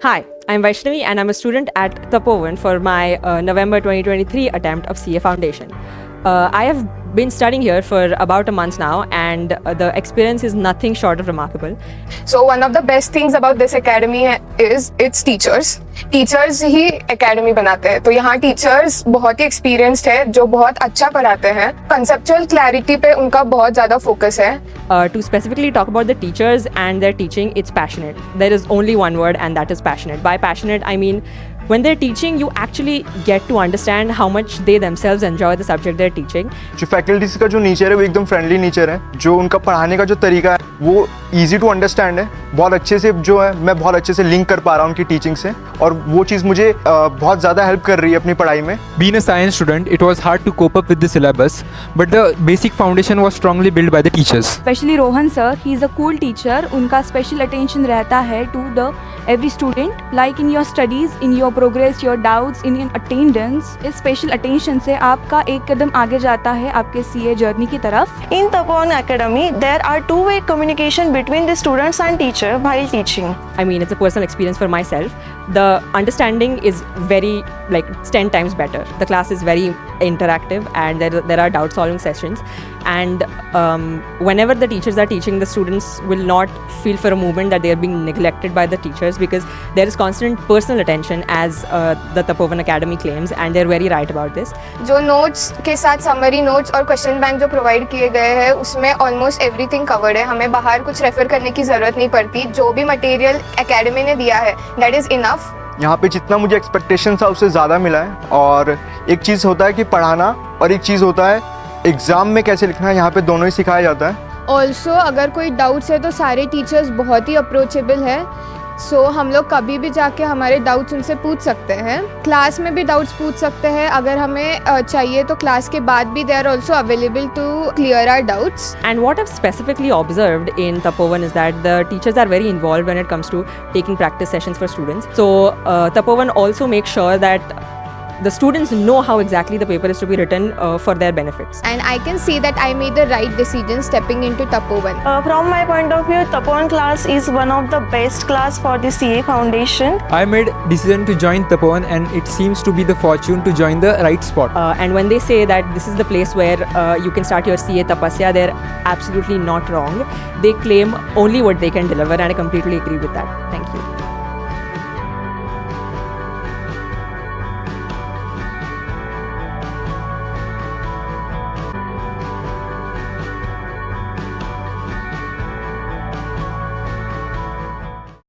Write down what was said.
Hi, I'm Vaishnavi and I'm a student at Tapovan for my November 2023 attempt of CA Foundation. I have been studying here for about a month now and the experience is nothing short of remarkable. So one of the best things about this academy is its teachers. Teachers he academy बनाते हैं, तो यहाँ teachers बहुत ही experienced है जो बहुत अच्छा पढ़ाते हैं. कंसेप्चुअल क्लैरिटी पे उनका बहुत ज़्यादा फोकस है. To specifically talk about the teachers and their teaching, it's passionate. There is only one word and that is passionate. By passionate, I mean when they're teaching, you actually get to understand how much they themselves enjoy the subject they're teaching. जो faculties का जो nature है वो एकदम friendly nature है. जो उनका पढ़ाने का जो तरीका है वो इजी टू अंडरस्टैंड है. बहुत अच्छे से जो है मैं बहुत अच्छे से लिंक कर पा रहा हूँ उनकी टीचिंग से और वो चीज़ मुझे बहुत ज़्यादा हेल्प कर रही है अपनी पढ़ाई में. Being a science student, it was hard to cope up with the syllabus, but the basic foundation was strongly built by the teachers. Especially Rohan sir, he is a cool teacher. उनका special attention रहता है to the every student, like in your studies, in your progress, your doubts, in your attendance. इस special attention से आपका एक कदम आगे जाता है आपके CA journey की तरफ. In Tapovan Academy, there are two-way communication between the students and teacher while teaching. I mean, it's a personal experience for myself. The understanding is very, like, 10 times better. The class is very interactive and there are doubt solving sessions. And whenever the teachers are teaching, the students will not feel for a moment that they are being neglected by the teachers because there is constant personal attention as the Tapovan Academy claims, and they're very right about this. जो notes के साथ summary notes और question bank जो provide किए गए हैं उसमें almost everything covered है. हमें बाहर कुछ रेफर करने की ज़रूरत नहीं पड़ती. जो भी मटेरियल एकेडमी ने दिया है दैट इज़ इनफ. यहाँ पे जितना मुझे एक्सपेक्टेशन था उससे ज़्यादा मिला है. और एक चीज़ होता है कि पढ़ाना और एक चीज़ होता है एग्ज़ाम में कैसे लिखना है. यहाँ पे दोनों ही सिखाया जाता है. ऑल्सो अगर कोई डाउट्स है तो सारे टीचर्स बहुत ही अप्रोचेबल है. सो हम लोग कभी भी जाके हमारे डाउट्स उनसे पूछ सकते हैं. क्लास में भी डाउट्स पूछ सकते हैं. अगर हमें चाहिए तो क्लास के बाद भी they are also available to clear our doubts. And what I've specifically observed in Tapovan is that the teachers are very involved when it comes to taking practice sessions for students. So Tapovan also makes sure that the students know how exactly the paper is to be written for their benefits. And I can see that I made the right decision stepping into Tapovan. From my point of view, Tapovan class is one of the best class for the CA Foundation. I made decision to join Tapovan and it seems to be the fortune to join the right spot. And when they say that this is the place where you can start your CA tapasya, they're absolutely not wrong. They claim only what they can deliver and I completely agree with that. Thank you.